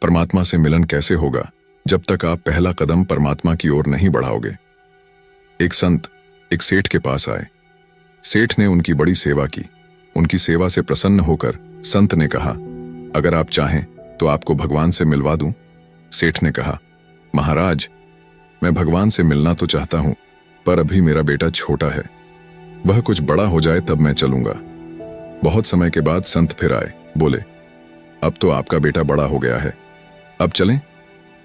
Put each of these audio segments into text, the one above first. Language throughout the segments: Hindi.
परमात्मा से मिलन कैसे होगा जब तक आप पहला कदम परमात्मा की ओर नहीं बढ़ाओगे। एक संत एक सेठ के पास आए। सेठ ने उनकी बड़ी सेवा की। उनकी सेवा से प्रसन्न होकर संत ने कहा, अगर आप चाहें तो आपको भगवान से मिलवा दूं। सेठ ने कहा, महाराज, मैं भगवान से मिलना तो चाहता हूं, पर अभी मेरा बेटा छोटा है। वह कुछ बड़ा हो जाए तब मैं चलूंगा। बहुत समय के बाद संत फिर आए। बोले, अब तो आपका बेटा बड़ा हो गया है, अब चलें?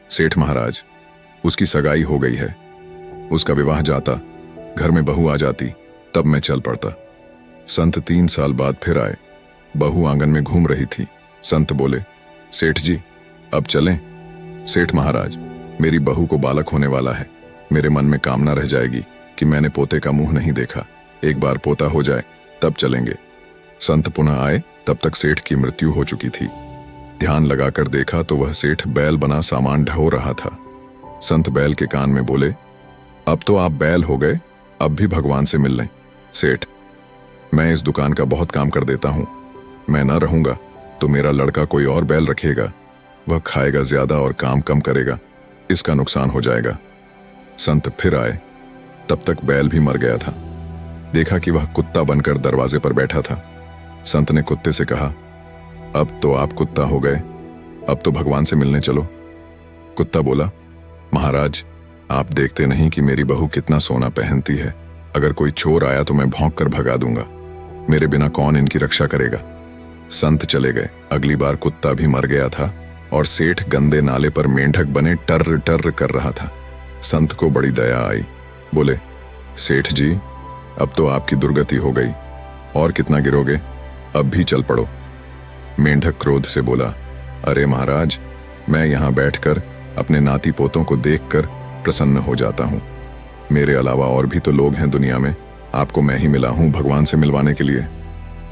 सेठ महाराज, उसकी सगाई हो गई है। उसका विवाह जाता, घर में बहू आ जाती, तब मैं चल पड़ता। संत 3 साल बाद फिर आए। बहू आंगन में घूम रही थी। संत बोले, सेठ जी, अब चलें? सेठ महाराज, मेरी बहू को बालक होने वाला है। मेरे मन में कामना रह जाएगी कि मैंने पोते का मुंह नहीं देखा। एक बार पोता हो जाए तब चलेंगे। संत पुनः आए, तब तक सेठ की मृत्यु हो चुकी थी। ध्यान लगाकर देखा तो वह सेठ बैल बना सामान ढो रहा था। संत बैल के कान में बोले, अब तो आप बैल हो गए, अब भी भगवान से मिल लें। सेठ, मैं इस दुकान का बहुत काम कर देता हूं। मैं न रहूंगा तो मेरा लड़का कोई और बैल रखेगा। वह खाएगा ज्यादा और काम कम करेगा, इसका नुकसान हो जाएगा। संत फिर आए, तब तक बैल भी मर गया था। देखा कि वह कुत्ता बनकर दरवाजे पर बैठा था। संत ने कुत्ते से कहा, अब तो आप कुत्ता हो गए, अब तो भगवान से मिलने चलो। कुत्ता बोला, महाराज, आप देखते नहीं कि मेरी बहू कितना सोना पहनती है। अगर कोई चोर आया तो मैं भौंक कर भगा दूंगा। मेरे बिना कौन इनकी रक्षा करेगा? संत चले गए। अगली बार कुत्ता भी मर गया था और सेठ गंदे नाले पर मेंढक बने टर्र टर्र कर रहा था। संत को बड़ी दया आई। बोले, सेठ जी, अब तो आपकी दुर्गति हो गई, और कितना गिरोगे? अब भी चल पड़ो। मेंढक क्रोध से बोला, अरे महाराज, मैं यहां बैठकर अपने नाती पोतों को देखकर प्रसन्न हो जाता हूं। मेरे अलावा और भी तो लोग हैं दुनिया में। आपको मैं ही मिला हूं भगवान से मिलवाने के लिए।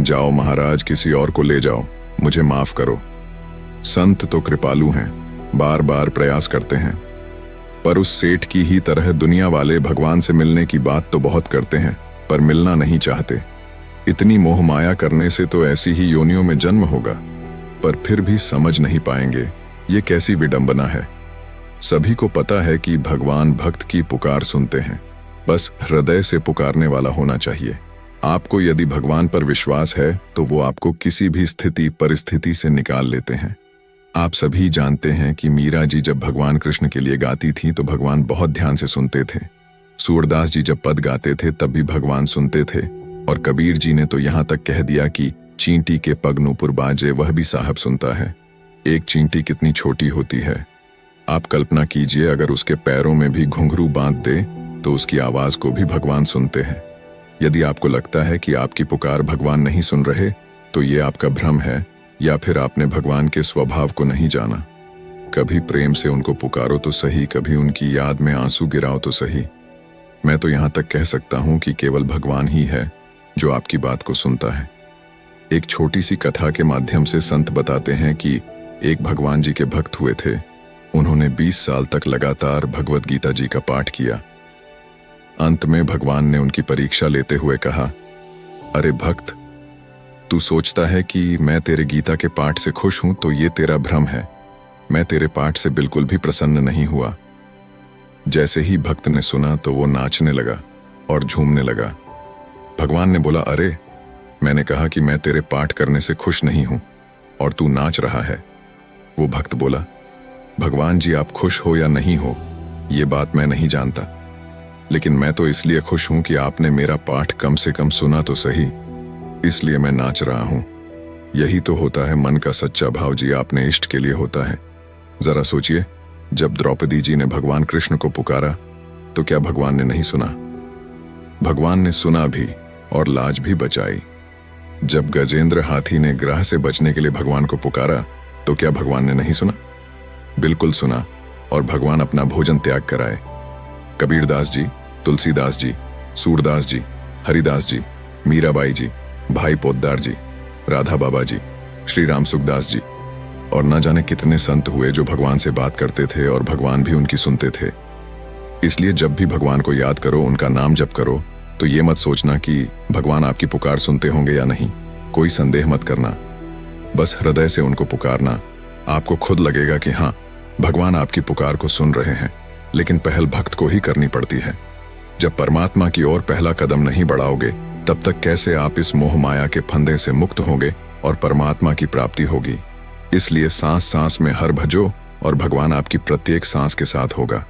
जाओ महाराज, किसी और को ले जाओ, मुझे माफ करो। संत तो कृपालु हैं, बार बार प्रयास करते हैं, पर उस सेठ की ही तरह दुनिया वाले भगवान से मिलने की बात तो बहुत करते हैं, पर मिलना नहीं चाहते। इतनी मोह माया करने से तो ऐसी ही योनियों में जन्म होगा, पर फिर भी समझ नहीं पाएंगे ये कैसी विडंबना है। सभी को पता है कि भगवान भक्त की पुकार सुनते हैं, बस हृदय से पुकारने वाला होना चाहिए। आपको यदि भगवान पर विश्वास है तो वो आपको किसी भी स्थिति परिस्थिति से निकाल लेते हैं। आप सभी जानते हैं कि मीरा जी जब भगवान कृष्ण के लिए गाती थी तो भगवान बहुत ध्यान से सुनते थे। सूरदास जी जब पद गाते थे तब भी भगवान सुनते थे, और कबीर जी ने तो यहाँ तक कह दिया कि चींटी के पग नूपुर बाजे, वह भी साहब सुनता है। एक चींटी कितनी छोटी होती है। आप कल्पना कीजिए, अगर उसके पैरों में भी घुंघरू बांध दे तो उसकी आवाज को भी भगवान सुनते हैं। यदि आपको लगता है कि आपकी पुकार भगवान नहीं सुन रहे तो ये आपका भ्रम है, या फिर आपने भगवान के स्वभाव को नहीं जाना। कभी प्रेम से उनको पुकारो तो सही, कभी उनकी याद में आंसू गिराओ तो सही। मैं तो यहाँ तक कह सकता हूँ कि केवल भगवान ही है जो आपकी बात को सुनता है। एक छोटी सी कथा के माध्यम से संत बताते हैं कि एक भगवान जी के भक्त हुए थे। उन्होंने 20 साल तक लगातार भगवत गीता जी का पाठ किया। अंत में भगवान ने उनकी परीक्षा लेते हुए कहा, अरे भक्त, तू सोचता है कि मैं तेरे गीता के पाठ से खुश हूं तो ये तेरा भ्रम है। मैं तेरे पाठ से बिल्कुल भी प्रसन्न नहीं हुआ। जैसे ही भक्त ने सुना तो वो नाचने लगा और झूमने लगा। भगवान ने बोला, अरे, मैंने कहा कि मैं तेरे पाठ करने से खुश नहीं हूं और तू नाच रहा है। वो भक्त बोला, भगवान जी, आप खुश हो या नहीं हो ये बात मैं नहीं जानता, लेकिन मैं तो इसलिए खुश हूं कि आपने मेरा पाठ कम से कम सुना तो सही, इसलिए मैं नाच रहा हूं। यही तो होता है मन का सच्चा भाव जी, आपने इष्ट के लिए होता है। जरा सोचिए, जब द्रौपदी जी ने भगवान कृष्ण को पुकारा तो क्या भगवान ने नहीं सुना? भगवान ने सुना भी और लाज भी बचाई। जब गजेंद्र हाथी ने ग्रह से बचने के लिए भगवान को पुकारा तो क्या भगवान ने नहीं सुना? बिल्कुल सुना, और भगवान अपना भोजन त्याग कराए। कबीरदास जी, तुलसीदास जी, सूरदास जी, हरिदास जी, मीराबाई जी, भाई पोद्दार जी, राधा बाबा जी, श्री राम सुखदास जी, और न जाने कितने संत हुए जो भगवान से बात करते थे और भगवान भी उनकी सुनते थे। इसलिए जब भी भगवान को याद करो, उनका नाम जप करो, तो ये मत सोचना कि भगवान आपकी पुकार सुनते होंगे या नहीं। कोई संदेह मत करना, बस हृदय से उनको पुकारना आपको खुद लगेगा कि हाँ, भगवान आपकी पुकार को सुन रहे हैं, लेकिन पहल भक्त को ही करनी पड़ती है। जब परमात्मा की ओर पहला कदम नहीं बढ़ाओगे, तब तक कैसे आप इस मोह माया के फंदे से मुक्त होंगे और परमात्मा की प्राप्ति होगी। इसलिए सांस सांस में हर भजो और भगवान आपकी प्रत्येक सांस के साथ होगा।